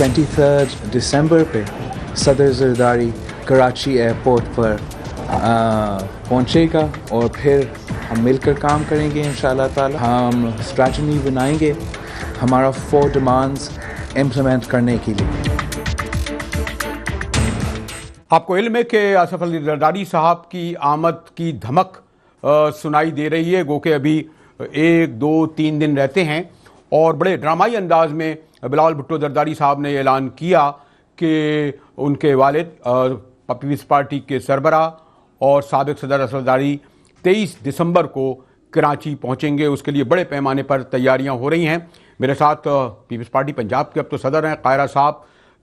23 دسمبر پہ صدر زرداری کراچی ایئرپورٹ پر پہنچے گا اور پھر ہم مل کر کام کریں گے انشاءاللہ تعالی. ہم اسٹریٹجی بنائیں گے ہمارا 4 ڈیمانڈز امپلیمنٹ کرنے کے لیے. آپ کو علم ہے کہ آصف علی زرداری صاحب کی آمد کی دھمک سنائی دے رہی ہے، گو کہ ابھی 1 2 3 دن رہتے ہیں، اور بڑے ڈرامائی انداز میں بلاول بھٹو زرداری صاحب نے اعلان کیا کہ ان کے والد پیپلز پارٹی کے سربراہ اور سابق صدر اسد زرداری 23 دسمبر کو کراچی پہنچیں گے. اس کے لیے بڑے پیمانے پر تیاریاں ہو رہی ہیں. میرے ساتھ پیپلز پارٹی پنجاب کے اب تو صدر ہیں قاہرہ صاحب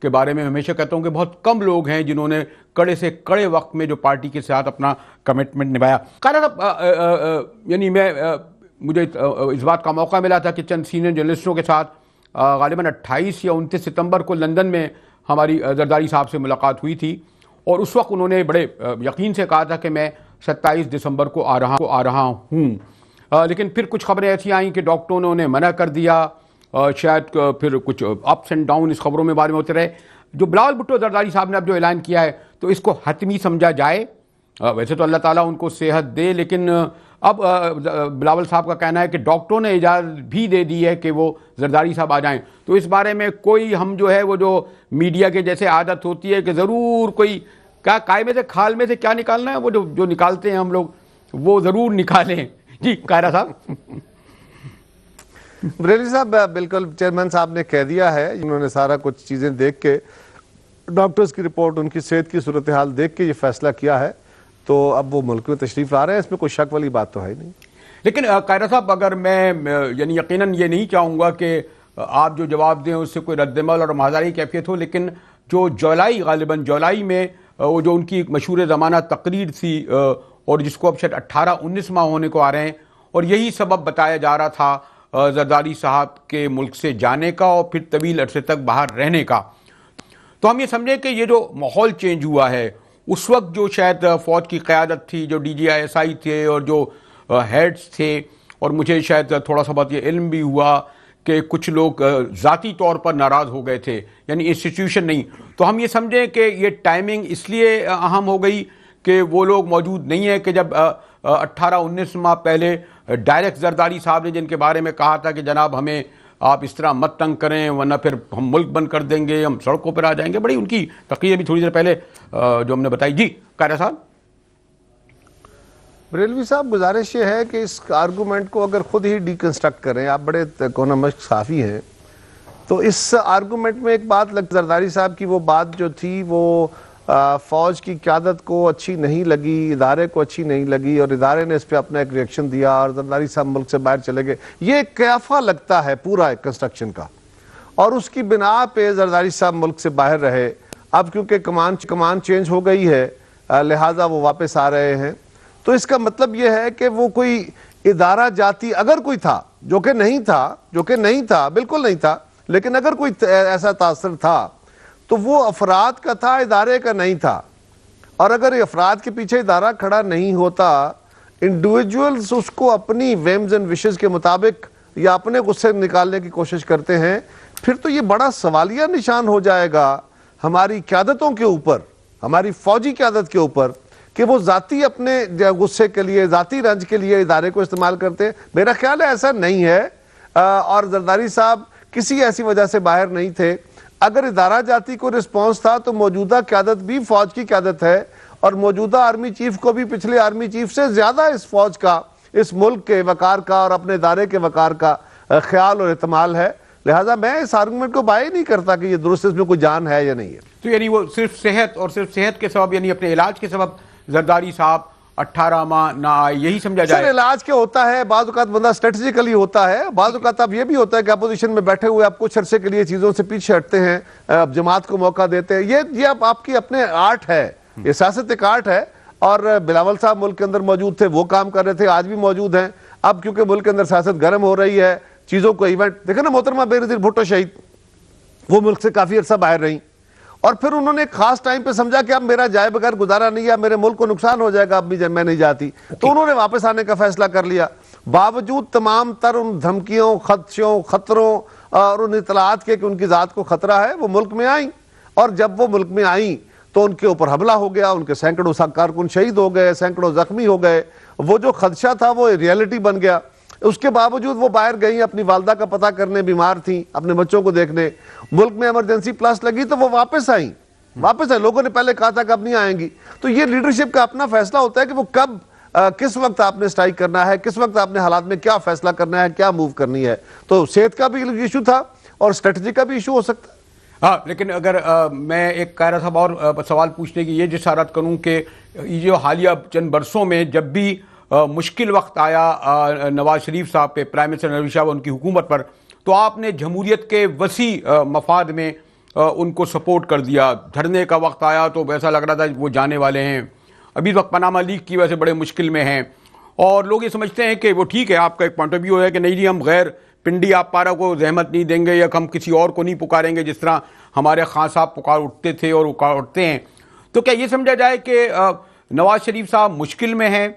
کے بارے میں ہمیشہ کہتا ہوں کہ بہت کم لوگ ہیں جنہوں نے کڑے سے کڑے وقت میں جو پارٹی کے ساتھ اپنا کمٹمنٹ نبھایا. قاہرہ صاحب، یعنی مجھے اس بات کا موقع ملا تھا کہ چند سینئر جرنلسٹوں کے ساتھ غالباً 28 یا 29 ستمبر کو لندن میں ہماری زرداری صاحب سے ملاقات ہوئی تھی، اور اس وقت انہوں نے بڑے یقین سے کہا تھا کہ میں 27 دسمبر کو آ رہا ہوں. لیکن پھر کچھ خبریں ایسی آئیں کہ ڈاکٹروں نے انہیں منع کر دیا. شاید پھر کچھ اپس اینڈ ڈاؤن اس خبروں میں بارے میں ہوتے رہے. جو بلاول بھٹو زرداری صاحب نے اب جو اعلان کیا ہے تو اس کو حتمی سمجھا جائے. ویسے تو اللہ تعالیٰ ان کو صحت دے، لیکن اب بلاول صاحب کا کہنا ہے کہ ڈاکٹروں نے اجازت بھی دے دی ہے کہ وہ زرداری صاحب آ جائیں. تو اس بارے میں کوئی ہم جو ہے وہ جو میڈیا کے جیسے عادت ہوتی ہے کہ ضرور کوئی کائے میں سے کھال میں سے کیا نکالنا ہے، وہ جو نکالتے ہیں ہم لوگ وہ ضرور نکالیں. جی قاہرہ صاحب. بریلوی صاحب، بالکل چیئرمین صاحب نے کہہ دیا ہے. انہوں نے سارا کچھ چیزیں دیکھ کے، ڈاکٹرز کی رپورٹ، ان کی صحت کی صورتحال دیکھ کے یہ فیصلہ کیا ہے. تو اب وہ ملک میں تشریف لا رہے ہیں، اس میں کوئی شک والی بات تو ہے نہیں. لیکن قاہرہ صاحب، اگر میں یعنی یقیناً یہ نہیں چاہوں گا کہ آپ جو جواب دیں اس سے کوئی رد عمل اور معذاری کیفیت ہو، لیکن جو غالباً جولائی میں وہ جو ان کی ایک مشہور زمانہ تقریر تھی، اور جس کو اب شاید 18-19 ماہ ہونے کو آ رہے ہیں، اور یہی سبب بتایا جا رہا تھا زرداری صاحب کے ملک سے جانے کا اور پھر طویل عرصے تک باہر رہنے کا. تو ہم یہ سمجھیں کہ یہ جو ماحول چینج ہوا ہے، اس وقت جو شاید فوج کی قیادت تھی، جو DGI تھے اور جو ہیڈز تھے، اور مجھے شاید تھوڑا سا بہت یہ علم بھی ہوا کہ کچھ لوگ ذاتی طور پر ناراض ہو گئے تھے، یعنی انسٹیٹیوشن نہیں. تو ہم یہ سمجھیں کہ یہ ٹائمنگ اس لیے اہم ہو گئی کہ وہ لوگ موجود نہیں ہیں کہ جب 18-19 ماہ پہلے ڈائریکٹ زرداری صاحب نے جن کے بارے میں کہا تھا کہ جناب ہمیں آپ اس طرح مت تنگ کریں ورنہ پھر ہم ملک بند کر دیں گے، ہم سڑکوں پر آ جائیں گے. بڑی ان کی تقریر بھی تھوڑی دیر پہلے جو ہم نے بتائی. جی قاہرہ صاحب. بریلوی صاحب، گزارش یہ ہے کہ اس آرگومنٹ کو اگر خود ہی ڈیکنسٹرکٹ کریں، آپ بڑے اکونومسٹ صحافی ہیں، تو اس آرگومنٹ میں ایک بات زرداری صاحب کی وہ بات جو تھی وہ فوج کی قیادت کو اچھی نہیں لگی، ادارے کو اچھی نہیں لگی، اور ادارے نے اس پہ اپنا ایک ریئیکشن دیا اور زرداری صاحب ملک سے باہر چلے گئے. یہ ایک قیافہ لگتا ہے پورا ایک کنسٹرکشن کا، اور اس کی بنا پہ زرداری صاحب ملک سے باہر رہے. اب کیونکہ کمان چینج ہو گئی ہے، لہٰذا وہ واپس آ رہے ہیں. تو اس کا مطلب یہ ہے کہ وہ کوئی ادارہ جاتی اگر کوئی تھا، جو کہ نہیں تھا، بالکل نہیں تھا، لیکن اگر کوئی ایسا تاثر تھا تو وہ افراد کا تھا، ادارے کا نہیں تھا. اور اگر افراد کے پیچھے ادارہ کھڑا نہیں ہوتا، انڈیویجولز اس کو اپنی ویمز اینڈ وشز کے مطابق یا اپنے غصے نکالنے کی کوشش کرتے ہیں، پھر تو یہ بڑا سوالیہ نشان ہو جائے گا ہماری قیادتوں کے اوپر، ہماری فوجی قیادت کے اوپر، کہ وہ ذاتی اپنے غصے کے لیے، ذاتی رنج کے لیے ادارے کو استعمال کرتے ہیں. میرا خیال ہے ایسا نہیں ہے، اور زرداری صاحب کسی ایسی وجہ سے باہر نہیں تھے. اگر ادارہ جاتی کو رسپانس تھا تو موجودہ قیادت بھی فوج کی قیادت ہے، اور موجودہ آرمی چیف کو بھی پچھلے آرمی چیف سے زیادہ اس فوج کا، اس ملک کے وقار کا اور اپنے ادارے کے وقار کا خیال اور احتمال ہے. لہٰذا میں اس آرگومنٹ کو بائی نہیں کرتا کہ یہ درست اس میں کوئی جان ہے یا نہیں ہے. تو یعنی وہ صرف صحت کے سبب، یعنی اپنے علاج کے سبب زرداری صاحب 18 ماہ نہ آئے، یہی سمجھا جائے؟ سر، علاج کیا ہوتا ہے، بعض اوقات بندہ اسٹریٹجیکلی ہوتا ہے، بعض اوقات اب یہ بھی ہوتا ہے کہ اپوزیشن میں بیٹھے ہوئے آپ کچھ عرصے کے لیے چیزوں سے پیچھے ہٹتے ہیں، اب جماعت کو موقع دیتے ہیں. یہ اب آپ کی اپنے آرٹ ہے، یہ سیاست ایک آرٹ ہے. اور بلاول صاحب ملک کے اندر موجود تھے، وہ کام کر رہے تھے، آج بھی موجود ہیں. اب کیونکہ ملک کے اندر سیاست گرم ہو رہی ہے، چیزوں کو ایونٹ دیکھیں نا، محترمہ بینظیر بھٹو شہید، وہ ملک سے کافی عرصہ باہر رہیں، اور پھر انہوں نے ایک خاص ٹائم پہ سمجھا کہ اب میرا جائے بغیر گزارا نہیں ہے، میرے ملک کو نقصان ہو جائے گا اب بھی جب میں نہیں جاتی، تو انہوں نے واپس آنے کا فیصلہ کر لیا. باوجود تمام تر ان دھمکیوں، خدشوں، خطروں اور ان اطلاعات کے کہ ان کی ذات کو خطرہ ہے وہ ملک میں آئیں، اور جب وہ ملک میں آئیں تو ان کے اوپر حملہ ہو گیا، ان کے سینکڑوں کارکن شہید ہو گئے، سینکڑوں زخمی ہو گئے، وہ جو خدشہ تھا وہ ریئلٹی بن گیا۔ اس کے باوجود وہ باہر گئیں اپنی والدہ کا پتہ کرنے، بیمار تھیں، اپنے بچوں کو دیکھنے، ملک میں ایمرجنسی پلس لگی تو وہ واپس آئیں۔ لوگوں نے پہلے کہا تھا کہ اب نہیں آئیں گی، تو یہ لیڈرشپ کا اپنا فیصلہ ہوتا ہے کہ وہ کب کس وقت آپ نے سٹرائک کرنا ہے، کس وقت آپ نے حالات میں کیا فیصلہ کرنا ہے، کیا موو کرنی ہے۔ تو صحت کا بھی ایشو تھا اور اسٹریٹجی کا بھی ایشو ہو سکتا ہے۔ ہاں، لیکن اگر میں ایک قاہرہ صاحب اور سوال پوچھنے کی یہ جسارت کروں کہ یہ جو حالیہ چند برسوں میں جب بھی مشکل وقت آیا نواز شریف صاحب پہ، پرائم منسٹر نواز شریف ان کی حکومت پر، تو آپ نے جمہوریت کے وسیع مفاد میں ان کو سپورٹ کر دیا۔ دھرنے کا وقت آیا تو ایسا لگ رہا تھا وہ جانے والے ہیں، ابھی وقت پاناما لیک کی وجہ سے بڑے مشکل میں ہیں، اور لوگ یہ سمجھتے ہیں کہ وہ ٹھیک ہے، آپ کا ایک پوائنٹ آف ویو ہے کہ نہیں جی ہم غیر پنڈی آپ پارا کو زحمت نہیں دیں گے یا ہم کسی اور کو نہیں پکاریں گے جس طرح ہمارے خان صاحب پکار اٹھتے تھے اور اٹھتے ہیں۔ تو کیا یہ سمجھا جائے کہ نواز شریف صاحب مشکل میں ہیں،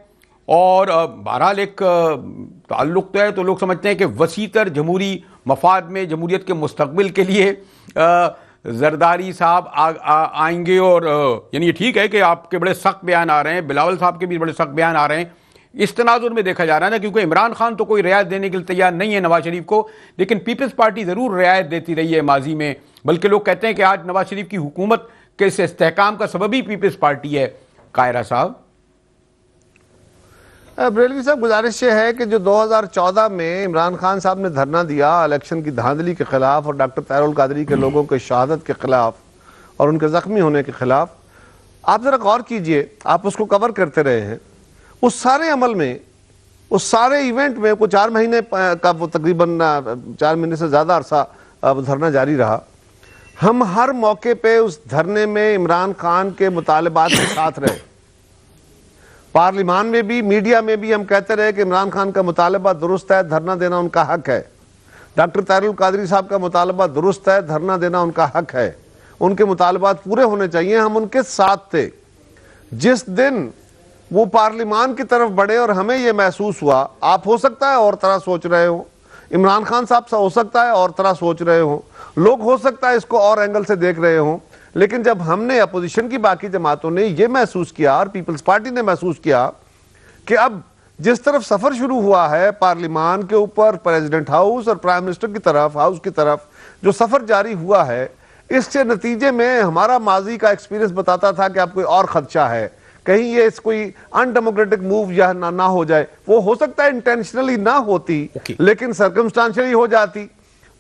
اور بہرحال ایک تعلق تو ہے، تو لوگ سمجھتے ہیں کہ وسیع تر جمہوری مفاد میں، جمہوریت کے مستقبل کے لیے زرداری صاحب آئیں گے، اور یعنی یہ ٹھیک ہے کہ آپ کے بڑے سخت بیان آ رہے ہیں، بلاول صاحب کے بھی بڑے سخت بیان آ رہے ہیں، اس تناظر میں دیکھا جا رہا ہے نا، کیونکہ عمران خان تو کوئی رعایت دینے کے لیے تیار نہیں ہے نواز شریف کو، لیکن پیپلز پارٹی ضرور رعایت دیتی رہی ہے ماضی میں، بلکہ لوگ کہتے ہیں کہ آج نواز شریف کی حکومت کے اس استحکام کا سبب ہی پیپلز پارٹی ہے۔ قاہرہ صاحب بریلوی صاحب، گزارش یہ ہے کہ جو 2014 میں عمران خان صاحب نے دھرنا دیا الیکشن کی دھاندلی کے خلاف اور ڈاکٹر طاہر القادری کے لوگوں کے شہادت کے خلاف اور ان کے زخمی ہونے کے خلاف، آپ ذرا غور کیجئے، آپ اس کو کور کرتے رہے ہیں، اس سارے عمل میں، اس سارے ایونٹ میں کوئی 4 مہینے کا وہ تقریباً 4 مہینے سے زیادہ عرصہ دھرنا جاری رہا، ہم ہر موقع پہ اس دھرنے میں عمران خان کے مطالبات کے ساتھ رہے، پارلیمان میں بھی، میڈیا میں بھی ہم کہتے رہے کہ عمران خان کا مطالبہ درست ہے، دھرنا دینا ان کا حق ہے، ڈاکٹر طاہر القادری صاحب کا مطالبہ درست ہے، دھرنا دینا ان کا حق ہے، ان کے مطالبات پورے ہونے چاہیے، ہم ان کے ساتھ تھے۔ جس دن وہ پارلیمان کی طرف بڑھے اور ہمیں یہ محسوس ہوا، آپ ہو سکتا ہے اور طرح سوچ رہے ہو، عمران خان صاحب سے ہو سکتا ہے اور طرح سوچ رہے ہوں، لوگ ہو سکتا ہے اس کو اور اینگل سے دیکھ رہے ہوں، لیکن جب ہم نے اپوزیشن کی باقی جماعتوں نے یہ محسوس کیا اور پیپلز پارٹی نے محسوس کیا کہ اب جس طرف سفر شروع ہوا ہے پارلیمان کے اوپر، پریزیڈنٹ ہاؤس اور پرائم منسٹر کی طرف، ہاؤس کی طرف جو سفر جاری ہوا ہے، اس کے نتیجے میں ہمارا ماضی کا ایکسپیرینس بتاتا تھا کہ اب کوئی اور خدشہ ہے، کہیں یہ کوئی ان ڈیموکریٹک موو یا نہ ہو جائے، وہ ہو سکتا ہے انٹینشنلی نہ ہوتی لیکن سرکمسٹانشلی ہو جاتی۔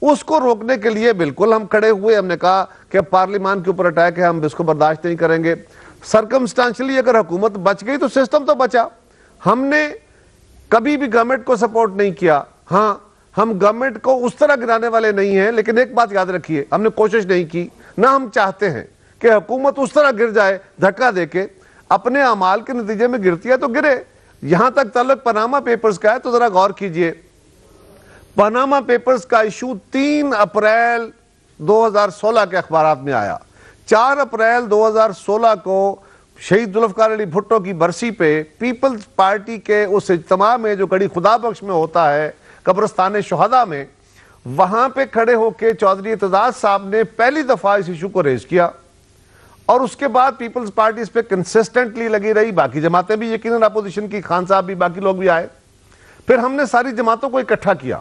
اس کو روکنے کے لیے بالکل ہم کھڑے ہوئے، ہم نے کہا کہ پارلیمان کے اوپر اٹیک ہے، ہم اس کو برداشت نہیں کریں گے۔ سرکمسٹانشلی اگر حکومت بچ گئی تو سسٹم تو بچا۔ ہم نے کبھی بھی گورنمنٹ کو سپورٹ نہیں کیا، ہاں ہم گورنمنٹ کو اس طرح گرانے والے نہیں ہیں، لیکن ایک بات یاد رکھیے، ہم نے کوشش نہیں کی، نہ ہم چاہتے ہیں کہ حکومت اس طرح گر جائے دھکا دے کے، اپنے اعمال کے نتیجے میں گرتی ہے تو گرے۔ یہاں تک تعلق پاناما پیپرز کا ہے تو ذرا غور کیجئے، پاناما پیپرز کا ایشو 3 اپریل 2016 کے اخبارات میں آیا۔ 4 اپریل 2016 کو شہید ذوالفقار علی بھٹو کی برسی پہ پیپلز پارٹی کے اس اجتماع میں جو کڑی خدا بخش میں ہوتا ہے قبرستان شہداء میں، وہاں پہ کھڑے ہو کے چودھری اعتزاز صاحب نے پہلی دفعہ اس ایشو کو ریز کیا، اور اس کے بعد پیپلز پارٹی اس پہ کنسسٹنٹلی لگی رہی، باقی جماعتیں بھی یقیناً اپوزیشن کی، خان صاحب بھی، باقی لوگ بھی آئے۔ پھر ہم نے ساری جماعتوں کو اکٹھا کیا،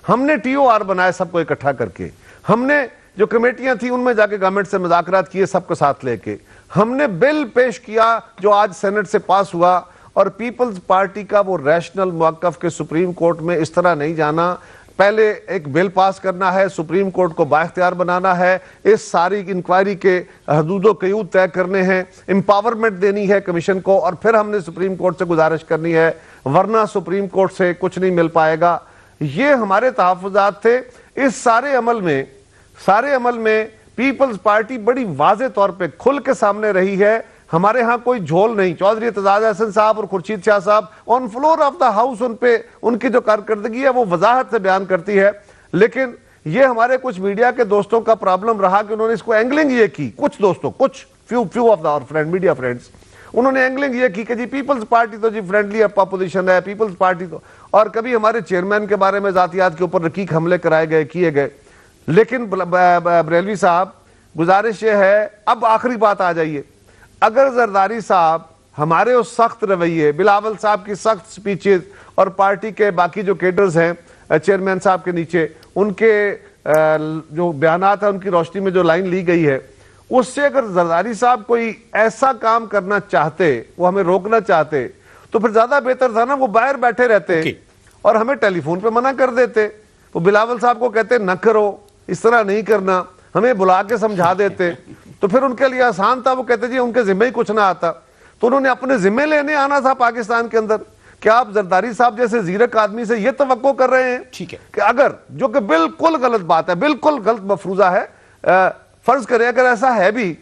ہم نے ٹی او آر بنائے سب کو اکٹھا کر کے، ہم نے جو کمیٹیاں تھیں ان میں جا کے گورنمنٹ سے مذاکرات کیے سب کو ساتھ لے کے، ہم نے بل پیش کیا جو آج سینٹ سے پاس ہوا، اور پیپلز پارٹی کا وہ ریشنل موقف کہ سپریم کورٹ میں اس طرح نہیں جانا، پہلے ایک بل پاس کرنا ہے، سپریم کورٹ کو بااختیار بنانا ہے، اس ساری انکوائری کے حدود و قیود طے کرنے ہیں، امپاورمنٹ دینی ہے کمیشن کو، اور پھر ہم نے سپریم کورٹ سے گزارش کرنی ہے، ورنہ سپریم کورٹ سے کچھ نہیں مل پائے گا۔ یہ ہمارے تحفظات تھے۔ اس سارے عمل میں پیپلز پارٹی بڑی واضح طور پہ کھل کے سامنے رہی ہے، ہمارے ہاں کوئی جھول نہیں۔ چودھری اعتزاز احسن صاحب اور خورشید شاہ صاحب on floor of the house ان کی جو کارکردگی ہے وہ وضاحت سے بیان کرتی ہے، لیکن یہ ہمارے کچھ میڈیا کے دوستوں کا پرابلم رہا کہ انہوں نے اس کو اینگلنگ یہ کی، کچھ دوستوں، کچھ few of the friend media friends, انہوں نے اینگلنگ یہ کی کہ جی پیپلز پارٹی تو جی فرینڈلی اپوزیشن ہے، پیپلز پارٹی تو، اور کبھی ہمارے چیئرمین کے بارے میں ذاتیات کے اوپر رقیق حملے کیے گئے۔ لیکن بریلوی صاحب گزارش یہ ہے، اب آخری بات آ جائیے، اگر زرداری صاحب ہمارے اس سخت رویے، بلاول صاحب کی سخت سپیچز اور پارٹی کے باقی جو کیڈرز ہیں چیئرمین صاحب کے نیچے، ان کے جو بیانات ہیں ان کی روشنی میں جو لائن لی گئی ہے، اس سے اگر زرداری صاحب کوئی ایسا کام کرنا چاہتے، وہ ہمیں روکنا چاہتے، تو پھر زیادہ بہتر تھا نا وہ باہر بیٹھے رہتے اور ہمیں ٹیلی فون پہ منع کر دیتے. وہ بلاول صاحب کو کہتے نہ کرو، اس طرح نہیں کرنا، ہمیں بلا کے سمجھا دیتے، تو پھر ان کے لیے آسان تھا. وہ کہتے جی ان کے ذمہ ہی کچھ نہ آتا. تو انہوں نے اپنے ذمہ لینے آنا تھا پاکستان کے اندر. کیا آپ زرداری صاحب جیسے زیرک آدمی سے یہ توقع کر رہے ہیں کہ اگر، جو کہ بالکل غلط بات ہے، بالکل غلط مفروضہ ہے، فرض کریں اگر ایسا ہے بھی،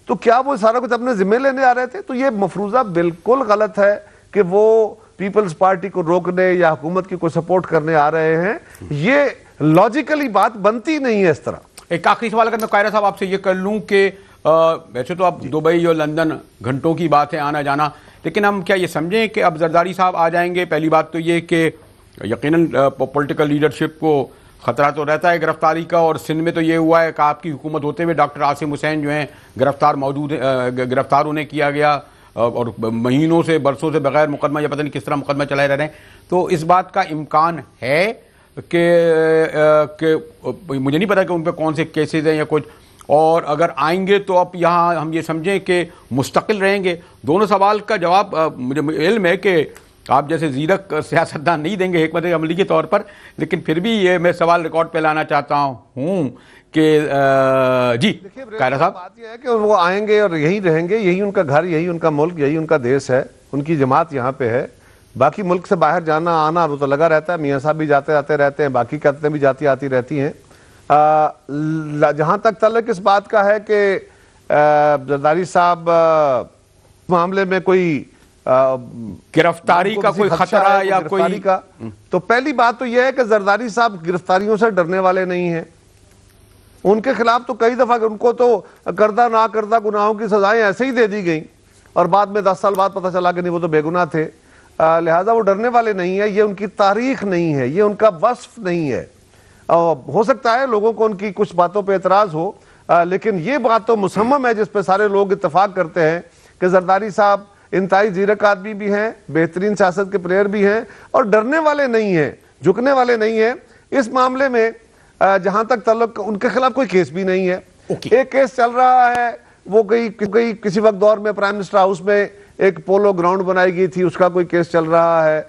تو کیا وہ سارا کچھ اپنے ذمہ لینے آ رہے تھے؟ تو یہ مفروضہ بالکل غلط ہے کہ وہ پیپلز پارٹی کو روکنے یا حکومت کی کوئی سپورٹ کرنے آ رہے ہیں. یہ لاجیکلی بات بنتی نہیں ہے اس طرح. ایک آخری سوال اگر میں قاہرہ صاحب آپ سے یہ کر لوں کہ ویسے تو اب دبئی اور لندن گھنٹوں کی بات ہے آنا جانا، لیکن ہم کیا یہ سمجھیں کہ اب زرداری صاحب آ جائیں گے؟ پہلی بات تو یہ کہ یقیناً پولیٹیکل لیڈرشپ کو خطرہ تو رہتا ہے گرفتاری کا، اور سندھ میں تو یہ ہوا ہے کہ آپ کی حکومت ہوتے ہوئے ڈاکٹر عاصم حسین جو ہیں گرفتار انہیں کیا گیا، اور مہینوں سے برسوں سے بغیر مقدمہ یا پتہ نہیں کس طرح مقدمہ چلائے رہ رہے ہیں. تو اس بات کا امکان ہے کہ مجھے نہیں پتا کہ ان پہ کون سے کیسز ہیں یا کچھ، اور اگر آئیں گے تو اب یہاں ہم یہ سمجھیں کہ مستقل رہیں گے؟ دونوں سوال کا جواب مجھے علم ہے کہ آپ جیسے زیرک سیاستدان نہیں دیں گے حکمت عملی کے طور پر، لیکن پھر بھی یہ میں سوال ریکارڈ پہ لانا چاہتا ہوں کہ جی قاہرہ صاحب. بات یہ ہے کہ وہ آئیں گے اور یہی رہیں گے، یہی ان کا گھر، یہی ان کا ملک، یہی ان کا دیش ہے، ان کی جماعت یہاں پہ ہے. باقی ملک سے باہر جانا آنا وہ تو لگا رہتا ہے، میاں صاحب بھی جاتے آتے رہتے ہیں، باقی قدریں بھی جاتی آتی رہتی ہیں. جہاں تک تعلق اس بات کا ہے کہ زرداری صاحب معاملے میں کوئی گرفتاری کا کوئی خطرہ یا کوئی کا، تو پہلی بات تو یہ ہے کہ زرداری صاحب گرفتاریوں سے ڈرنے والے نہیں ہیں. ان کے خلاف تو کئی دفعہ ان کو تو کردہ نہ کردہ گناہوں کی سزائیں ایسے ہی دے دی گئیں، اور بعد میں 10 سال بعد پتہ چلا کہ نہیں وہ تو بے گناہ تھے. لہٰذا وہ ڈرنے والے نہیں ہیں. یہ ان کی تاریخ نہیں ہے، یہ ان کا وصف نہیں ہے. ہو سکتا ہے لوگوں کو ان کی کچھ باتوں پہ اعتراض ہو، لیکن یہ بات تو مصمم ہے جس پہ سارے لوگ اتفاق کرتے ہیں کہ زرداری صاحب انتہائی زیرک آدمی بھی ہیں، بہترین سیاست کے پلیئر بھی ہیں، اور ڈرنے والے نہیں ہیں، جھکنے والے نہیں ہیں. اس معاملے میں جہاں تک تعلق، ان کے خلاف کوئی کیس بھی نہیں ہے. ایک کیس چل رہا ہے، وہ کسی وقت دور میں پرائم منسٹر ہاؤس میں ایک پولو گراؤنڈ بنائی گئی تھی، اس کا کوئی کیس چل رہا ہے.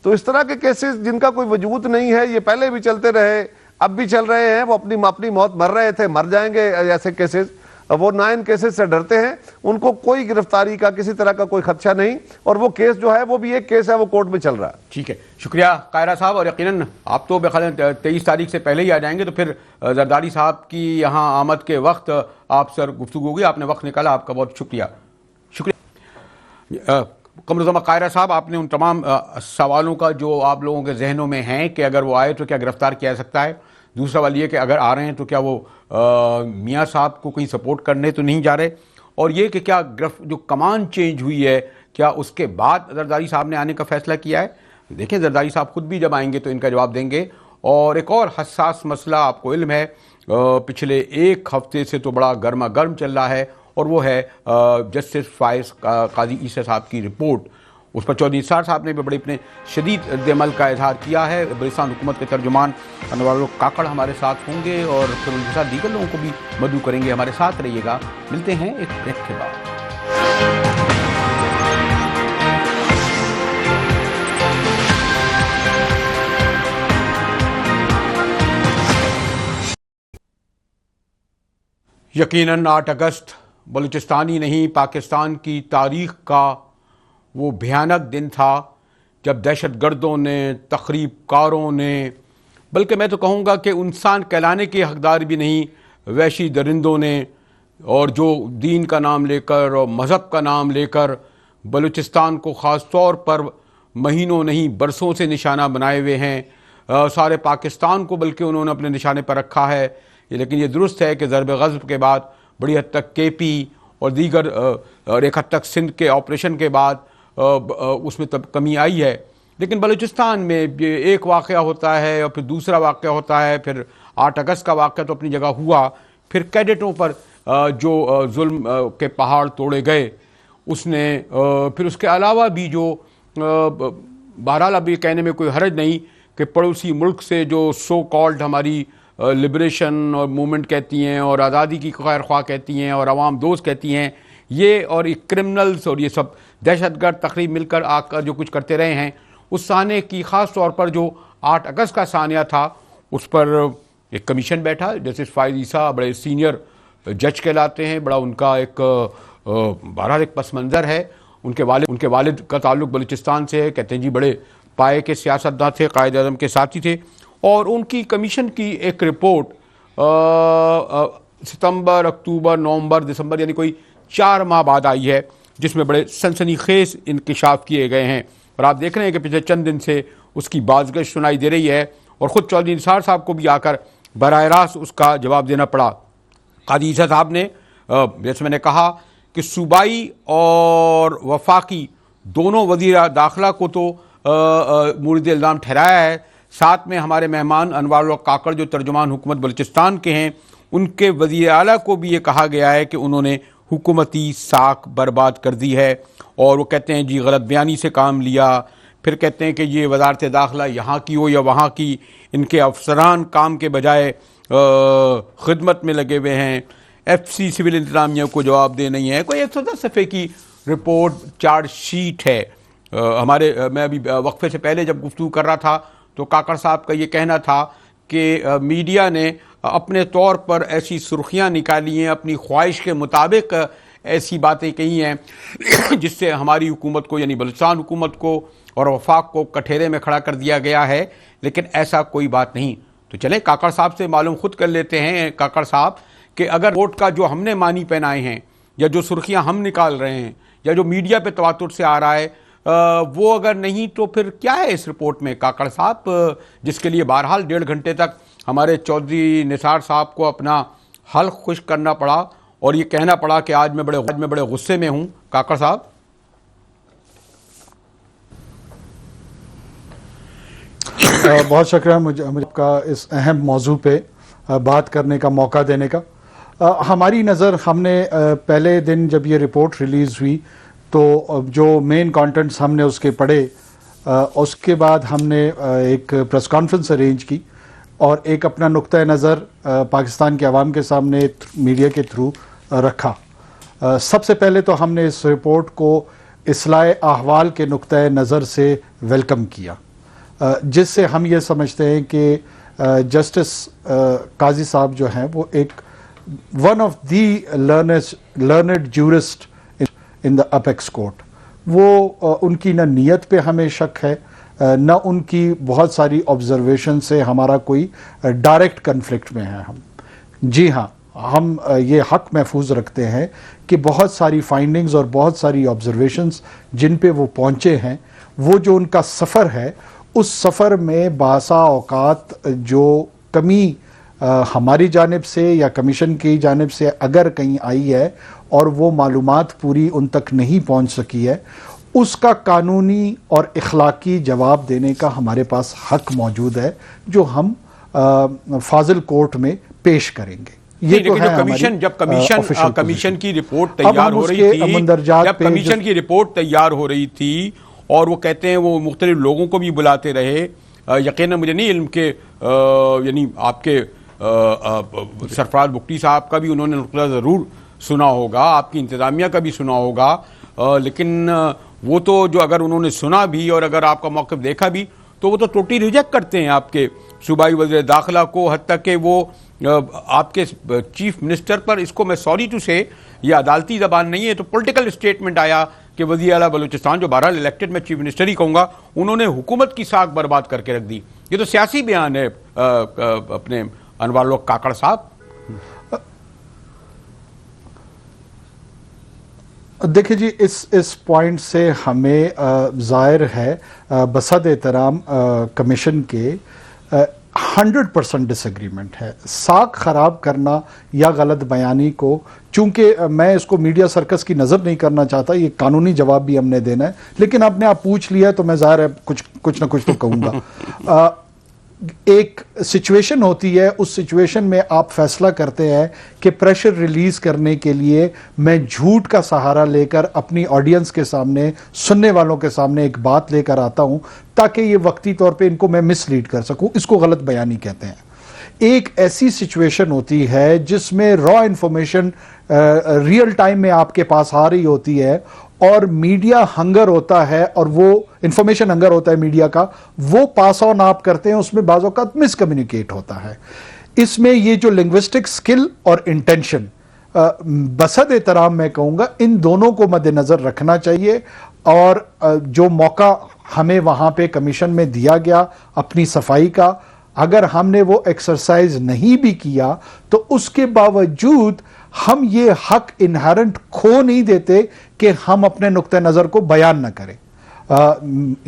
تو اس طرح کے کیسز جن کا کوئی وجود نہیں ہے، یہ پہلے بھی چلتے رہے، اب بھی چل رہے ہیں. وہ اپنی موت مر رہے تھے، مر جائیں گے ایسے کیسز. وہ نہ ان کیسز سے ڈرتے ہیں، ان کو کوئی گرفتاری کا کسی طرح کا کوئی خدشہ نہیں، اور وہ کیس جو ہے وہ بھی ایک کیس ہے، وہ کورٹ میں چل رہا ہے. ٹھیک ہے، شکریہ قاہرہ صاحب. اور یقیناً آپ تو بے خیال 23 تاریخ سے پہلے ہی آ جائیں گے، تو پھر زرداری صاحب کی یہاں آمد کے وقت آپ سے گفتگو ہوگی. آپ نے وقت نکالا، آپ کا بہت شکریہ. قمر الزمان قاہرہ صاحب، آپ نے ان تمام سوالوں کا جو آپ لوگوں کے ذہنوں میں ہیں کہ اگر وہ آئے تو کیا گرفتار کیا جا سکتا ہے، دوسرا سوال یہ کہ اگر آ رہے ہیں تو کیا وہ میاں صاحب کو کہیں سپورٹ کرنے تو نہیں جا رہے، اور یہ کہ کیا جو کمان چینج ہوئی ہے کیا اس کے بعد زرداری صاحب نے آنے کا فیصلہ کیا ہے. دیکھیں زرداری صاحب خود بھی جب آئیں گے تو ان کا جواب دیں گے. اور ایک اور حساس مسئلہ آپ کو علم ہے پچھلے ایک ہفتے سے تو بڑا گرما گرم چل رہا ہے، اور وہ ہے جسٹس فائز قاضی عیسی صاحب کی رپورٹ. اس پر چودھری نثار صاحب نے بھی بڑے اپنے شدید رد عمل کا اظہار کیا ہے. بلوچستان حکومت کے ترجمان انور کاکڑ ہمارے ساتھ ہوں گے، اور پھر ان کے ساتھ دیگر لوگوں کو بھی مدعو کریں گے. ہمارے ساتھ رہیے گا، ملتے ہیں ایک بریک کے بعد. یقیناً 8 اگست بلوچستان ہی نہیں پاکستان کی تاریخ کا وہ بھیانک دن تھا جب دہشت گردوں نے، تخریب کاروں نے، بلکہ میں تو کہوں گا کہ انسان کہلانے کے حقدار بھی نہیں، وحشی درندوں نے، اور جو دین کا نام لے کر اور مذہب کا نام لے کر بلوچستان کو خاص طور پر مہینوں نہیں برسوں سے نشانہ بنائے ہوئے ہیں. سارے پاکستان کو بلکہ انہوں نے اپنے نشانے پر رکھا ہے. لیکن یہ درست ہے کہ ضرب غضب کے بعد بڑی حد تک کے پی اور دیگر اور ایک حد تک سندھ کے آپریشن کے بعد اس میں کمی آئی ہے. لیکن بلوچستان میں ایک واقعہ ہوتا ہے اور پھر دوسرا واقعہ ہوتا ہے، پھر 8 اگست کا واقعہ تو اپنی جگہ ہوا، پھر کیڈٹوں پر جو ظلم کے پہاڑ توڑے گئے اس نے، پھر اس کے علاوہ بھی جو بہرحال اب یہ کہنے میں کوئی حرج نہیں کہ پڑوسی ملک سے جو سو کالڈ ہماری لبریشن اور موومنٹ کہتی ہیں اور آزادی کی خیر خواہ کہتی ہیں اور عوام دوست کہتی ہیں، یہ اور یہ کرمنلز اور یہ سب دہشت گرد تقریب مل کر آ کر جو کچھ کرتے رہے ہیں، اس سانحے کی خاص طور پر جو 8 اگست کا سانحہ تھا اس پر ایک کمیشن بیٹھا، جسٹس فائز عیسیٰ بڑے سینئر جج کہلاتے ہیں، بڑا ان کا ایک بہرحال ایک پس منظر ہے، ان کے والد کا تعلق بلوچستان سے ہے، کہتے ہیں جی بڑے پائے کے سیاستداں تھے، قائد اعظم کے ساتھی تھے، اور ان کی کمیشن کی ایک رپورٹ ستمبر، اکتوبر، نومبر، دسمبر یعنی کوئی 4 ماہ بعد آئی ہے، جس میں بڑے سنسنی خیز انکشاف کیے گئے ہیں، اور آپ دیکھ رہے ہیں کہ پچھلے چند دن سے اس کی بازگشت سنائی دے رہی ہے، اور خود چودھری نثار صاحب کو بھی آ کر براہ راست اس کا جواب دینا پڑا۔ قاضی عیسیٰ صاحب نے جیسے میں نے کہا کہ صوبائی اور وفاقی دونوں وزیر داخلہ کو تو مورد الزام ٹھہرایا ہے، ساتھ میں ہمارے مہمان انوار الحق کاکڑ جو ترجمان حکومت بلوچستان کے ہیں، ان کے وزیر اعلیٰ کو بھی یہ کہا گیا ہے کہ انہوں نے حکومتی ساکھ برباد کر دی ہے، اور وہ کہتے ہیں جی غلط بیانی سے کام لیا، پھر کہتے ہیں کہ یہ وزارت داخلہ یہاں کی ہو یا وہاں کی، ان کے افسران کام کے بجائے خدمت میں لگے ہوئے ہیں، ایف سی سول انتظامیہ کو جواب دے نہیں ہے، کوئی 110 صفحے کی رپورٹ چارج شیٹ ہے۔ میں ابھی وقفے سے پہلے جب گفتگو کر رہا تھا تو کاکڑ صاحب کا یہ کہنا تھا کہ میڈیا نے اپنے طور پر ایسی سرخیاں نکالی ہیں، اپنی خواہش کے مطابق ایسی باتیں کہی ہیں جس سے ہماری حکومت کو یعنی بلوچستان حکومت کو اور وفاق کو کٹہرے میں کھڑا کر دیا گیا ہے، لیکن ایسا کوئی بات نہیں۔ تو چلیں کاکڑ صاحب سے معلوم خود کر لیتے ہیں کاکڑ صاحب کہ اگر ووٹ کا جو ہم نے معنی پہنائے ہیں یا جو سرخیاں ہم نکال رہے ہیں یا جو میڈیا پہ تواتر سے آ رہا ہے وہ اگر نہیں تو پھر کیا ہے اس رپورٹ میں کاکڑ صاحب، جس کے لیے بہرحال 1.5 گھنٹے تک ہمارے چودھری نثار صاحب کو اپنا حلق خشک کرنا پڑا اور یہ کہنا پڑا کہ آج میں بڑے غصے میں ہوں۔ کاکڑ صاحب بہت شکریہ مجھے آپ کا اس اہم موضوع پہ بات کرنے کا موقع دینے کا۔ ہماری نظر ہم نے پہلے دن جب یہ رپورٹ ریلیز ہوئی تو جو مین کانٹینٹس ہم نے اس کے پڑھے، اس کے بعد ہم نے ایک پریس کانفرنس ارینج کی اور ایک اپنا نقطہ نظر پاکستان کے عوام کے سامنے میڈیا کے تھرو رکھا۔ سب سے پہلے تو ہم نے اس رپورٹ کو اصلاح احوال کے نقطہ نظر سے ویلکم کیا، جس سے ہم یہ سمجھتے ہیں کہ جسٹس قاضی صاحب جو ہیں وہ ایک one of the learned jurist in the apex court, وہ ان کی نہ نیت پہ ہمیں شک ہے نہ ان کی بہت ساری آبزرویشن سے ہمارا کوئی ڈائریکٹ کنفلکٹ میں ہے۔ ہم جی ہاں، ہم یہ حق محفوظ رکھتے ہیں کہ بہت ساری فائنڈنگز اور بہت ساری آبزرویشنز جن پہ وہ پہنچے ہیں، وہ جو ان کا سفر ہے اس سفر میں بعض اوقات جو کمی ہماری جانب سے یا کمیشن کی جانب سے اگر کہیں آئی ہے اور وہ معلومات پوری ان تک نہیں پہنچ سکی ہے، اس کا قانونی اور اخلاقی جواب دینے کا ہمارے پاس حق موجود ہے جو ہم فاضل کورٹ میں پیش کریں گے۔ یہ تو ہے کمیشن کی رپورٹ تیار ہو رہی تھی، جب کمیشن کی رپورٹ تیار ہو رہی تھی اور وہ کہتے ہیں وہ مختلف لوگوں کو بھی بلاتے رہے، یقیناً مجھے نہیں علم کہ یعنی آپ کے سرفراز بگٹی صاحب کا بھی انہوں نے نقطہ ضرور سنا ہوگا، آپ کی انتظامیہ کا بھی سنا ہوگا، لیکن وہ تو جو اگر انہوں نے سنا بھی اور اگر آپ کا موقف دیکھا بھی تو وہ تو ٹوٹلی ریجیکٹ کرتے ہیں آپ کے صوبائی وزیر داخلہ کو، حتیٰ کہ وہ آپ کے چیف منسٹر پر، اس کو میں سوری ٹو سے یہ عدالتی زبان نہیں ہے تو پولیٹیکل اسٹیٹمنٹ آیا کہ وزیر اعلیٰ بلوچستان جو بہرحال الیکٹڈ میں چیف منسٹر ہی کہوں گا، انہوں نے حکومت کی ساکھ برباد کر کے رکھ دی۔ یہ تو سیاسی بیان ہے اپنے انوار الحق کاکڑ صاحب۔ دیکھیں جی، اس پوائنٹ سے ہمیں ظاہر ہے بصد احترام کمیشن کے 100% ڈس ایگریمنٹ ہے۔ ساکھ خراب کرنا یا غلط بیانی کو، چونکہ میں اس کو میڈیا سرکس کی نظر نہیں کرنا چاہتا، یہ قانونی جواب بھی ہم نے دینا ہے، لیکن آپ نے پوچھ لیا تو میں ظاہر ہے کچھ نہ کچھ تو کہوں گا۔ ایک سچویشن ہوتی ہے, اس سچویشن میں آپ فیصلہ کرتے ہیں کہ پریشر ریلیز کرنے کے لیے میں جھوٹ کا سہارا لے کر اپنی آڈینس کے سامنے, سننے والوں کے سامنے ایک بات لے کر آتا ہوں تاکہ یہ وقتی طور پہ ان کو میں مس لیڈ کر سکوں. اس کو غلط بیانی کہتے ہیں. ایک ایسی سچویشن ہوتی ہے جس میں را انفارمیشن ریئل ٹائم میں آپ کے پاس آ رہی ہوتی ہے, اور میڈیا ہنگر ہوتا ہے, اور وہ انفارمیشن ہنگر ہوتا ہے میڈیا کا, وہ پاس آن آپ کرتے ہیں, اس میں بعض اوقات مس کمیونیکیٹ ہوتا ہے. اس میں یہ جو لنگوسٹک سکل اور انٹینشن, بصد احترام میں کہوں گا, ان دونوں کو مد نظر رکھنا چاہیے. اور جو موقع ہمیں وہاں پہ کمیشن میں دیا گیا اپنی صفائی کا, اگر ہم نے وہ ایکسرسائز نہیں بھی کیا تو اس کے باوجود ہم یہ حق انہیرنٹ کھو نہیں دیتے کہ ہم اپنے نقطہ نظر کو بیان نہ کریں.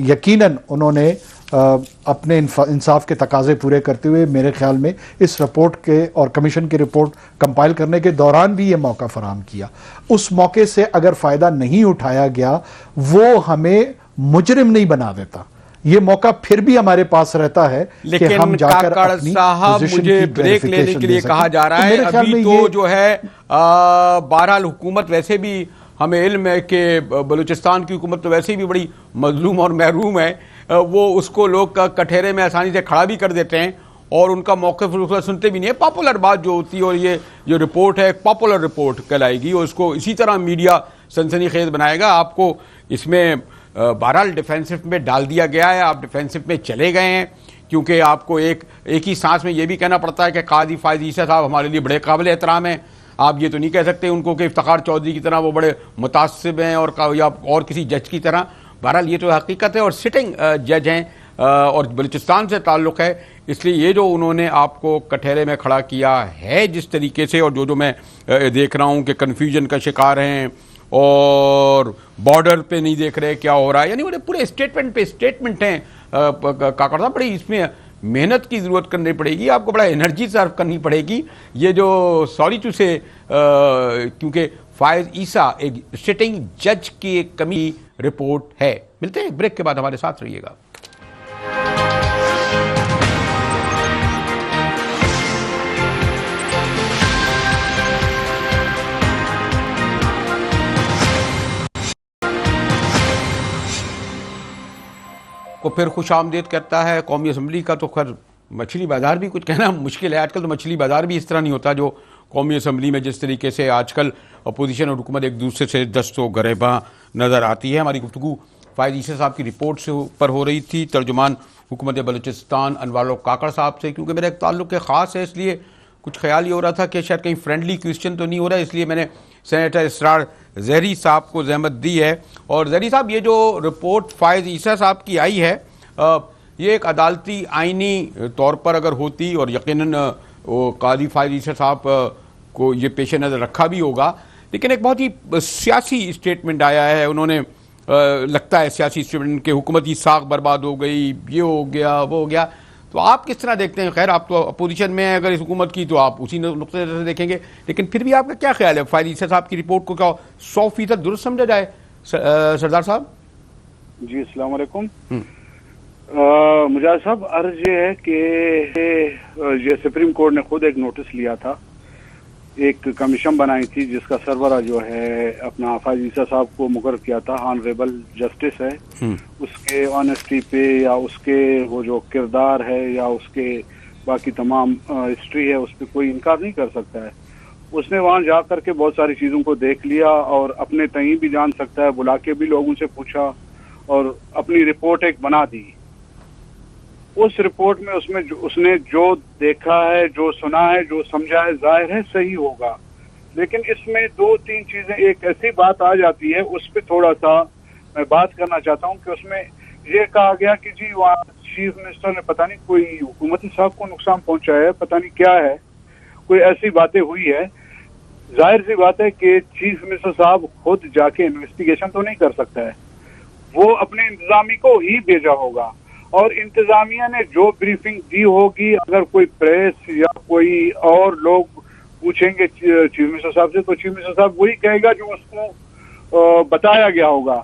یقیناً انہوں نے اپنے انصاف کے تقاضے پورے کرتے ہوئے میرے خیال میں اس رپورٹ کے اور کمیشن کی رپورٹ کمپائل کرنے کے دوران بھی یہ موقع فراہم کیا. اس موقع سے اگر فائدہ نہیں اٹھایا گیا وہ ہمیں مجرم نہیں بنا دیتا. یہ موقع پھر بھی ہمارے پاس رہتا ہے کہ ہم جا کر اپنی صاحب مجھے بریک لینے کے لیے کہا جا رہا ہے. ابھی تو جو ہے بہرحال حکومت ویسے بھی ہمیں علم ہے کہ بلوچستان کی حکومت تو ویسے بھی بڑی مظلوم اور محروم ہے. وہ اس کو لوگ کٹہرے میں آسانی سے کھڑا بھی کر دیتے ہیں اور ان کا موقف سنتے بھی نہیں ہے. پاپولر بات جو ہوتی ہے, اور یہ جو رپورٹ ہے ایک پاپولر رپورٹ کہلائے گی, اور اس کو اسی طرح میڈیا سنسنی خیز بنائے گا. آپ کو اس میں بہرحال ڈیفینسو میں ڈال دیا گیا ہے, آپ ڈیفینسو میں چلے گئے ہیں, کیونکہ آپ کو ایک ہی سانس میں یہ بھی کہنا پڑتا ہے کہ قاضی فائز عیسیٰ صاحب ہمارے لیے بڑے قابل احترام ہیں. آپ یہ تو نہیں کہہ سکتے ان کو کہ افتخار چودھری کی طرح وہ بڑے متعصب ہیں یا اور کسی جج کی طرح. بہرحال یہ تو حقیقت ہے, اور سٹنگ جج ہیں اور بلوچستان سے تعلق ہے, اس لیے یہ جو انہوں نے آپ کو کٹہرے میں کھڑا کیا ہے جس طریقے سے, اور جو میں دیکھ رہا ہوں کہ کنفیوژن کا شکار ہیں اور بارڈر پہ نہیں دیکھ رہے کیا ہو رہا ہے, یعنی وہ پورے اسٹیٹمنٹ پہ اسٹیٹمنٹ ہیں. کاکڑ صاحب بڑی اس میں محنت کی ضرورت کرنی پڑے گی, آپ کو بڑا انرجی صرف کرنی پڑے گی. یہ جو سوری ٹو سے کیونکہ فائز عیسیٰ ایک سٹنگ جج کی ایک کمی رپورٹ ہے. ملتے ہیں بریک کے بعد, ہمارے ساتھ رہیے گا. کو پھر خوش آمدید کرتا ہے قومی اسمبلی کا. تو خیر مچھلی بازار بھی کچھ کہنا مشکل ہے آج کل, تو مچھلی بازار بھی اس طرح نہیں ہوتا جو قومی اسمبلی میں جس طریقے سے آج کل اپوزیشن اور حکومت ایک دوسرے سے دست و گریباں نظر آتی ہے. ہماری گفتگو فائز عیسیٰ صاحب کی رپورٹ سے پر ہو رہی تھی, ترجمان حکومت بلوچستان انوار کاکڑ صاحب سے. کیونکہ میرا ایک تعلق خاص ہے, اس لیے کچھ خیال یہ ہو رہا تھا کہ شاید کہیں فرینڈلی کویسچن تو نہیں ہو رہا ہے, اس لیے میں نے سینیٹر اسرار زہری صاحب کو زحمت دی ہے. اور زہری صاحب, یہ جو رپورٹ فائز عیسیٰ صاحب کی آئی ہے یہ ایک عدالتی آئینی طور پر اگر ہوتی, اور یقیناً قاضی فائز عیسیٰ صاحب کو یہ پیش نظر رکھا بھی ہوگا, لیکن ایک بہت ہی سیاسی اسٹیٹمنٹ آیا ہے. انہوں نے لگتا ہے سیاسی اسٹیٹمنٹ کہ حکومتی ساکھ برباد ہو گئی, یہ ہو گیا وہ ہو گیا. تو آپ کس طرح دیکھتے ہیں؟ خیر آپ تو اپوزیشن میں ہیں, اگر اس حکومت کی تو آپ اسی نقطۂ نظر سے دیکھیں گے, لیکن پھر بھی آپ کا کیا خیال ہے فائز عیسیٰ صاحب کی رپورٹ کو کیا 100% درست سمجھا جائے سردار صاحب؟ جی السلام علیکم. مجاہد صاحب, عرض یہ ہے کہ یہ سپریم کورٹ نے خود ایک نوٹس لیا تھا, ایک کمیشن بنائی تھی جس کا سربراہ جو ہے اپنا فائز عیسیٰ صاحب کو مقرر کیا تھا. آنریبل جسٹس ہے, اس کے آنیسٹی پہ یا اس کے وہ جو کردار ہے یا اس کے باقی تمام ہسٹری ہے اس پہ کوئی انکار نہیں کر سکتا ہے. اس نے وہاں جا کر کے بہت ساری چیزوں کو دیکھ لیا اور اپنے تئیں بھی جان سکتا ہے, بلا کے بھی لوگوں سے پوچھا اور اپنی رپورٹ ایک بنا دی. اس رپورٹ میں اس نے جو دیکھا ہے, جو سنا ہے, جو سمجھا ہے, ظاہر ہے صحیح ہوگا, لیکن اس میں 2-3 چیزیں, ایک ایسی بات آ جاتی ہے اس پہ تھوڑا سا میں بات کرنا چاہتا ہوں کہ اس میں یہ کہا گیا کہ جی وہاں چیف منسٹر نے پتہ نہیں کوئی حکومتی صاحب کو نقصان پہنچایا ہے, پتہ نہیں کیا ہے, کوئی ایسی باتیں ہوئی ہے. ظاہر سی بات ہے کہ چیف منسٹر صاحب خود جا کے انویسٹیگیشن تو نہیں کر سکتا ہے, وہ اپنے انتظامی کو ہی بھیجا ہوگا, اور انتظامیہ نے جو بریفنگ دی ہوگی, اگر کوئی پریس یا کوئی اور لوگ پوچھیں گے چیف منسٹر صاحب سے تو چیف منسٹر صاحب وہی کہے گا جو اس کو بتایا گیا ہوگا.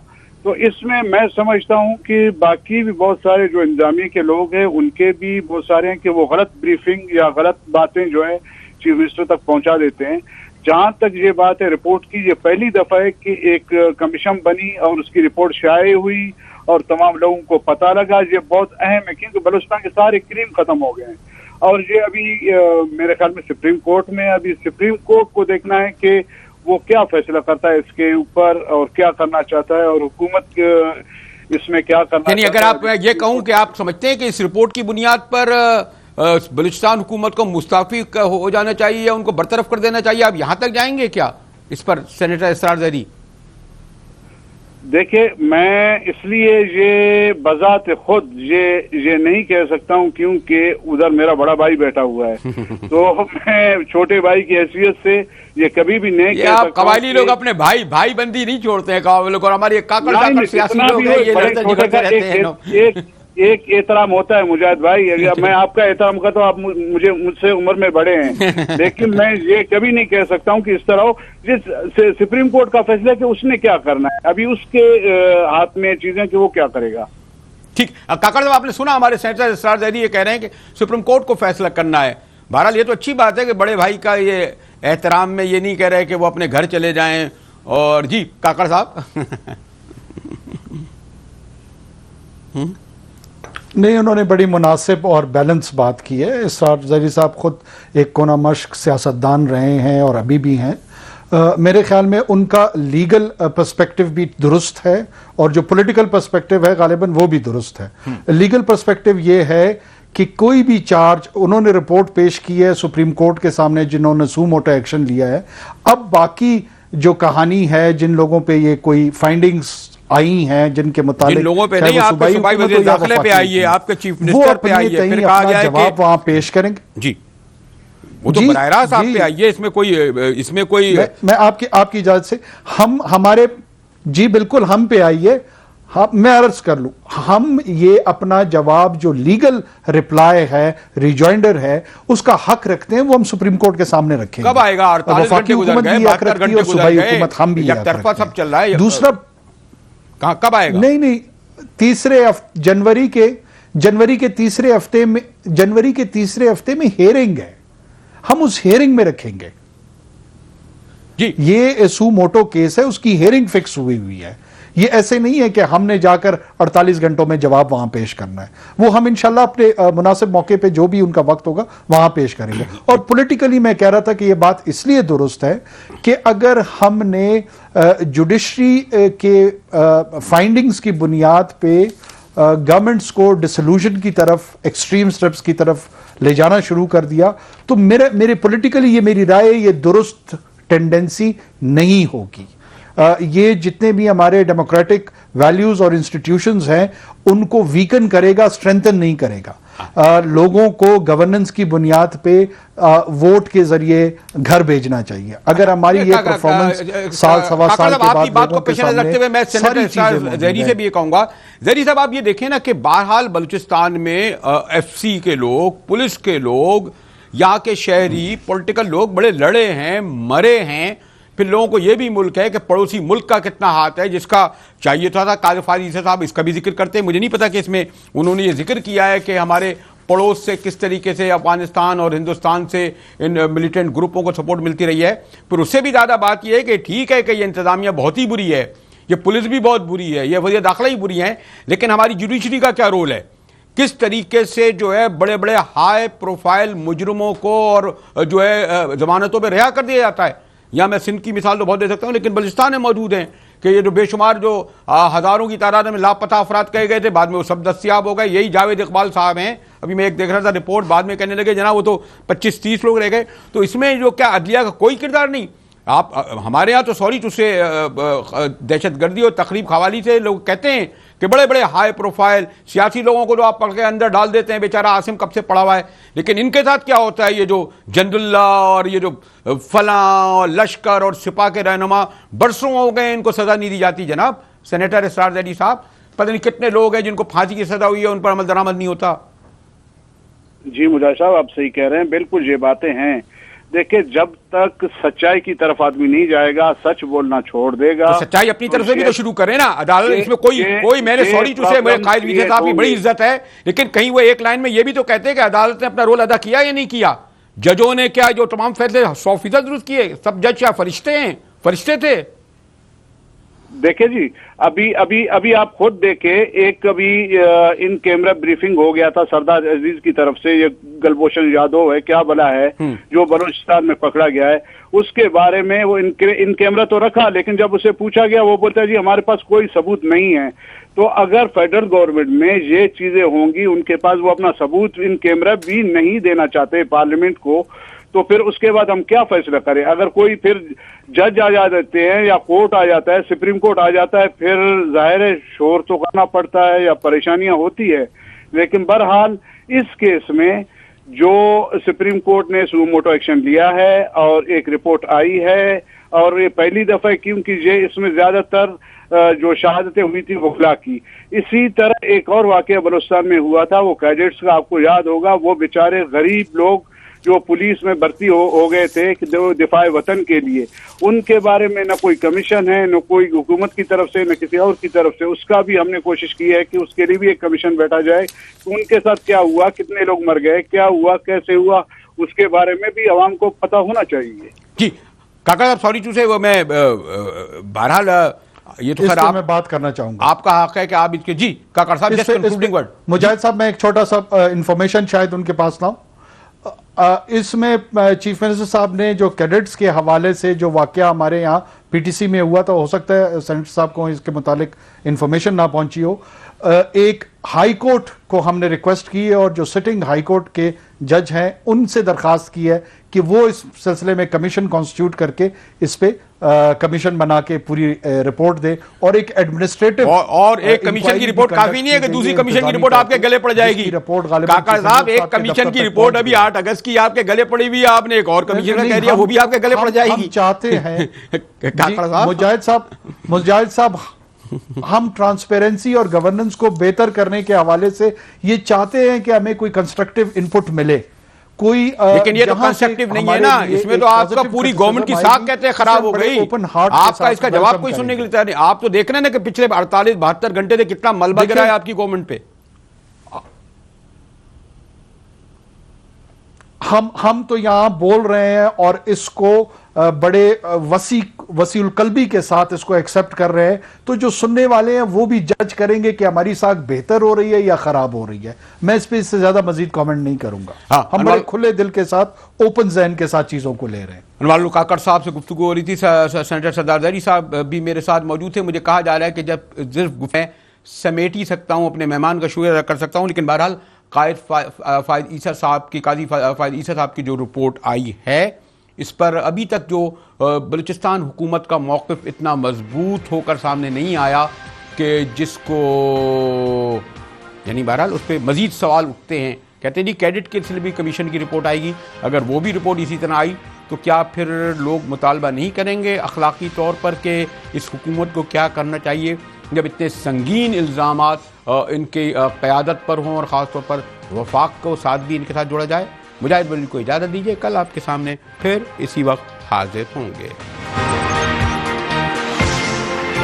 تو اس میں سمجھتا ہوں کہ باقی بھی بہت سارے جو انتظامیہ کے لوگ ہیں ان کے بھی بہت سارے ہیں کہ وہ غلط بریفنگ یا غلط باتیں جو ہے چیف منسٹر تک پہنچا دیتے ہیں. جہاں تک یہ بات ہے رپورٹ کی، یہ پہلی دفعہ ہے کہ ایک کمیشن بنی اور اس کی رپورٹ شائع ہوئی اور تمام لوگوں کو پتہ لگا. یہ بہت اہم ہے کیونکہ بلوچستان کے سارے کریم ختم ہو گئے ہیں اور یہ ابھی میرے خیال میں سپریم کورٹ میں، ابھی سپریم کورٹ کو دیکھنا ہے کہ وہ کیا فیصلہ کرتا ہے اس کے اوپر اور کیا کرنا چاہتا ہے اور حکومت اس میں کیا کرنا یعنی اگر آپ یہ کہوں کہ آپ سمجھتے ہیں کہ اس رپورٹ کی بنیاد پر بلوچستان حکومت کو مستعفی ہو جانا چاہیے یا ان کو برطرف کر دینا چاہیے، آپ یہاں تک جائیں گے کیا اس پر سینیٹر اسرار زیدی؟ دیکھیں میں اس لیے یہ بذات خود یہ نہیں کہہ سکتا ہوں کیونکہ ادھر میرا بڑا بھائی بیٹھا ہوا ہے تو میں چھوٹے بھائی کی حیثیت سے یہ کبھی بھی نہیں کہہ سکتا. قبائلی لوگ اپنے بھائی بندی نہیں چھوڑتے ہیں قبائلی لوگ، اور ہمارے سیاسی لوگ ہیں یہ لڑتے جھگڑتے رہتے ہیں. ایک احترام ہوتا ہے مجاہد بھائی، اگر میں آپ کا احترام کرتا ہوں، آپ مجھ سے عمر میں بڑے ہیں لیکن میں یہ کبھی نہیں کہہ سکتا ہوں کہ اس طرح ہو. جس سپریم کورٹ کا فیصلہ کہ اس نے کیا کرنا ہے، ابھی اس کے ہاتھ میں چیزیں کہ وہ کیا کرے گا. ٹھیک کاکڑ صاحب، آپ نے سنا ہمارے سینیٹر اسرار زیدی یہ کہہ رہے ہیں کہ سپریم کورٹ کو فیصلہ کرنا ہے. بہرحال یہ تو اچھی بات ہے کہ بڑے بھائی کا یہ احترام میں یہ نہیں کہہ رہے کہ وہ اپنے گھر چلے جائیں. اور جی کاکڑ صاحب نہیں، انہوں نے بڑی مناسب اور بیلنس بات کی ہے. اسرار زیدی صاحب خود ایک کونا مشق سیاستدان رہے ہیں اور ابھی بھی ہیں. میرے خیال میں ان کا لیگل پرسپیکٹو بھی درست ہے اور جو پولیٹیکل پرسپیکٹو ہے غالباً وہ بھی درست ہے. لیگل پرسپیکٹو یہ ہے کہ کوئی بھی چارج انہوں نے رپورٹ پیش کی ہے سپریم کورٹ کے سامنے جنہوں نے سو موٹا ایکشن لیا ہے. اب باقی جو کہانی ہے جن لوگوں پہ یہ کوئی فائنڈنگز آئی ہیں جن کے متعلق لوگوں پہ نہیں، آپ کے صوبائی وزیر داخلہ پہ آئی ہے، آپ کے چیف منسٹر پہ آئی ہے، پھر کہا گیا ہے کہ جواب وہاں پیش کریں گے. جی وہ تو براہ راست آپ پہ آئی ہے، اس میں کوئی میں آپ کی اجازت سے ہمارے جی بالکل ہم پہ آئیے. میں عرض کر لوں ہم یہ اپنا جواب جو لیگل رپلائی ہے ریجوائنڈر ہے اس کا حق رکھتے ہیں، وہ ہم سپریم کورٹ کے سامنے رکھیں گے. کب آئے گا؟ 48 گھنٹے گزر گئے، 72 گھنٹے گزر گئے، حکومت ہم بھی ایک طرفہ سب چل رہا ہے. دوسرا کب آئے گا؟ نہیں جنوری کے تیسرے ہفتے میں ہیئرنگ ہے، ہم اس ہیئرنگ میں رکھیں گے. جی یہ سو موٹو کیس ہے، اس کی ہیئرنگ فکس ہوئی ہے. یہ ایسے نہیں ہے کہ ہم نے جا کر 48 گھنٹوں میں جواب وہاں پیش کرنا ہے. وہ ہم انشاءاللہ اپنے مناسب موقع پہ جو بھی ان کا وقت ہوگا وہاں پیش کریں گے. اور پولیٹیکلی میں کہہ رہا تھا کہ یہ بات اس لیے درست ہے کہ اگر ہم نے جوڈیشری کے فائنڈنگز کی بنیاد پہ گورنمنٹس کو ڈسلوژن کی طرف، ایکسٹریم سٹیپس کی طرف لے جانا شروع کر دیا تو میرے پولیٹیکلی یہ میری رائے یہ درست ٹینڈنسی نہیں ہوگی. یہ جتنے بھی ہمارے ڈیموکریٹک ویلیوز اور انسٹیٹیوشنز ہیں ان کو ویکن کرے گا، اسٹرینتھن نہیں کرے گا. لوگوں کو گورننس کی بنیاد پہ ووٹ کے ذریعے گھر بھیجنا چاہیے. اگر ہماری یہ پرفارمنس سال سوا سال کے بعد بات کو پیش نظر رکھتے ہوئے میں سینیٹر زیدی سے بھی یہ کہوں گا. زیدی صاحب آپ یہ دیکھیں نا کہ بہرحال بلوچستان میں ایف سی کے لوگ، پولیس کے لوگ، یہاں کے شہری پولیٹیکل لوگ بڑے لڑے ہیں، مرے ہیں. پھر لوگوں کو یہ بھی ملک ہے کہ پڑوسی ملک کا کتنا ہاتھ ہے، جس کا چاہیے تھا قاضی عیسیٰ صاحب اس کا بھی ذکر کرتے ہیں. مجھے نہیں پتا کہ اس میں انہوں نے یہ ذکر کیا ہے کہ ہمارے پڑوس سے کس طریقے سے افغانستان اور ہندوستان سے ان ملیٹنٹ گروپوں کو سپورٹ ملتی رہی ہے. پھر اس سے بھی زیادہ بات یہ ہے کہ ٹھیک ہے کہ یہ انتظامیہ بہت ہی بری ہے، یہ پولیس بھی بہت بری ہے، یہ وزیر داخلہ ہی بری ہیں، لیکن ہماری جوڈیشری کا کیا رول ہے؟ کس طریقے سے جو ہے بڑے بڑے ہائی پروفائل مجرموں کو اور جو ہے ضمانتوں پہ رہا کر دیا جاتا ہے. یا میں سندھ کی مثال تو بہت دے سکتا ہوں، لیکن بلوچستان میں موجود ہیں کہ یہ جو بے شمار جو ہزاروں کی تعداد میں لاپتہ افراد کہے گئے تھے، بعد میں وہ سب دستیاب ہو گئے. یہی جاوید اقبال صاحب ہیں، ابھی میں ایک دیکھ رہا تھا رپورٹ، بعد میں کہنے لگے جناب وہ تو 25-30 لوگ رہ گئے. تو اس میں جو کیا عدلیہ کا کوئی کردار نہیں؟ آپ ہمارے ہاں تو سوری تو سے دہشت گردی اور تخریب خوالی سے لوگ کہتے ہیں کہ بڑے بڑے ہائی پروفائل سیاسی لوگوں کو جو آپ پکڑ کے اندر ڈال دیتے ہیں، بیچارہ عاصم کب سے پڑا ہوا ہے. لیکن ان کے ساتھ کیا ہوتا ہے؟ یہ جو جند اللہ اور یہ جو فلاں لشکر اور سپاہ کے رہنما برسوں ہو گئے ان کو سزا نہیں دی جاتی. جناب سینیٹر اسرار زیدی صاحب، پتہ نہیں کتنے لوگ ہیں جن کو پھانسی کی سزا ہوئی ہے، ان پر عمل درآمد نہیں ہوتا. جی مجاہد صاحب آپ صحیح کہہ رہے ہیں، بالکل یہ باتیں ہیں. دیکھیں جب تک سچائی کی طرف آدمی نہیں جائے گا, سچ بولنا چھوڑ دے گا, تو سچائی اپنی طرف سے بھی تو شروع کریں نا. عدالت اس میں کوئی میرے سوری ٹو سے میرے قائد وزیر صاحب کی بڑی عزت ہے, لیکن کہیں وہ ایک لائن میں یہ بھی تو کہتے ہیں کہ عدالت نے اپنا رول ادا کیا یا نہیں کیا. ججوں نے کیا جو تمام فیصلے 100% درست کیے؟ سب جج کیا فرشتے ہیں؟ فرشتے تھے. دیکھیں جی ابھی آپ خود دیکھیں, ایک ابھی ان کیمرہ بریفنگ ہو گیا تھا سردار عزیز کی طرف سے, یہ گلبھوشن یادو ہے کیا بلا ہے جو بلوچستان میں پکڑا گیا ہے, اس کے بارے میں وہ ان کیمرہ تو رکھا, لیکن جب اسے پوچھا گیا وہ بولتا ہے جی ہمارے پاس کوئی ثبوت نہیں ہے. تو اگر فیڈرل گورنمنٹ میں یہ چیزیں ہوں گی, ان کے پاس وہ اپنا ثبوت ان کیمرہ بھی نہیں دینا چاہتے پارلیمنٹ کو, تو پھر اس کے بعد ہم کیا فیصلہ کریں؟ اگر کوئی پھر جج آ جاتے ہیں یا کورٹ آ جاتا ہے, سپریم کورٹ آ جاتا ہے, پھر ظاہر ہے شور تو کرنا پڑتا ہے یا پریشانیاں ہوتی ہے. لیکن بہرحال اس کیس میں جو سپریم کورٹ نے سو موٹو ایکشن لیا ہے اور ایک رپورٹ آئی ہے, اور یہ پہلی دفعہ کیونکہ یہ اس میں زیادہ تر جو شہادتیں ہوئی تھی وہ خلا کی. اسی طرح ایک اور واقعہ بلوچستان میں ہوا تھا, وہ کیڈٹس کا آپ کو یاد ہوگا, وہ بیچارے غریب لوگ جو پولیس میں بھرتی ہو گئے تھے دفاع وطن کے لیے, ان کے بارے میں نہ کوئی کمیشن ہے, نہ کوئی حکومت کی طرف سے, نہ کسی اور کی طرف سے. اس کا بھی ہم نے کوشش کی ہے کہ اس کے لیے بھی ایک کمیشن بیٹھا جائے کہ ان کے ساتھ کیا ہوا, کتنے لوگ مر گئے, کیا ہوا, کیسے ہوا, اس کے بارے میں بھی عوام کو پتہ ہونا چاہیے. جی کاکا صاحب سوری ٹو سے, وہ میں بہرحال یہ تو خیر میں بات کرنا چاہوں گا, آپ کا حق ہے کہ آپ اس کے. جی کاکا صاحب جسٹ کنکلوڈنگ ورڈ. مجاہد صاحب میں ایک چھوٹا سا انفارمیشن شاید ان کے پاس لاؤں. اس میں چیف منسٹر صاحب نے جو کیڈٹس کے حوالے سے جو واقعہ ہمارے یہاں پی ٹی سی میں ہوا تھا, ہو سکتا ہے سینیٹر صاحب کو اس کے متعلق انفارمیشن نہ پہنچی ہو, ایک ہائی کورٹ کو ہم نے ریکویسٹ کی ہے اور جو سٹنگ ہائی کورٹ کے جج ہیں ان سے درخواست کی ہے کہ وہ اس سلسلے میں کمیشن کانسٹیٹیوٹ کر کے اس پہ کمیشن بنا کے پوری رپورٹ دے, اور ایک ایڈمنسٹریٹو اور ایک کمیشن کی رپورٹ کافی نہیں ہے کہ دوسری کمیشن کی رپورٹ آپ کے گلے پڑ جائے گی. کاکا صاحب ایک کمیشن کی رپورٹ ابھی 8 اگست کی آپ کے گلے پڑی ہوئی ہے, آپ نے ایک اور کمیشن کا کہہ دیا وہ بھی آپ کے گلے پڑ جائے گی. ہم چاہتے ہیں مجاہد صاحب ہم ٹرانسپیرنسی اور گورننس کو بہتر کرنے کے حوالے سے یہ چاہتے ہیں کہ ہمیں کوئی کنسٹرکٹیو انپٹ ملے. لیکن یہ تو کنسٹرکٹیو نہیں ہے نا, اس میں تو آپ کا پوری گورنمنٹ کی ساکھ کہتے ہیں خراب ہو گئی, آپ کا اس کا جواب کوئی سننے کے لیے تیار نہیں. آپ تو دیکھ رہے ہیں نا کہ پچھلے 48-72 گھنٹے سے کتنا ملبہ گرا ہے آپ کی گورنمنٹ پہ. ہم تو یہاں بول رہے ہیں اور اس کو بڑے وسیع القلبی کے ساتھ اس کو ایکسپٹ کر رہے ہیں, تو جو سننے والے ہیں وہ بھی جج کریں گے کہ ہماری ساکھ بہتر ہو رہی ہے یا خراب ہو رہی ہے. میں اس پہ اس سے زیادہ مزید کامنٹ نہیں کروں گا. ہم بڑے کھلے دل کے ساتھ اوپن ذہن کے ساتھ چیزوں کو لے رہے ہیں. انوار کاکڑ صاحب سے گفتگو ہو رہی تھی, سینیٹر سردار ظہری صاحب بھی میرے ساتھ موجود تھے. مجھے کہا جا رہا ہے کہ جب صرف میں سمیٹ ہی سکتا ہوں, اپنے مہمان کا شکریہ ادا کر سکتا ہوں, لیکن بہرحال قائد فائد عیسیٰ صاحب کی, قاضی فائد عیسیٰ صاحب کی جو رپورٹ آئی ہے اس پر ابھی تک جو بلوچستان حکومت کا موقف اتنا مضبوط ہو کر سامنے نہیں آیا کہ جس کو یعنی بہرحال اس پہ مزید سوال اٹھتے ہیں. کہتے ہیں جی کیڈٹ کے سلسلے بھی کمیشن کی رپورٹ آئے گی, اگر وہ بھی رپورٹ اسی طرح آئی تو کیا پھر لوگ مطالبہ نہیں کریں گے اخلاقی طور پر کہ اس حکومت کو کیا کرنا چاہیے جب اتنے سنگین الزامات ان کی قیادت پر ہوں اور خاص طور پر وفاق کو ساتھ بھی ان کے ساتھ جوڑا جائے. مجاہد بلی کو اجازت دیجیے, کل آپ کے سامنے پھر اسی وقت حاضر ہوں گے.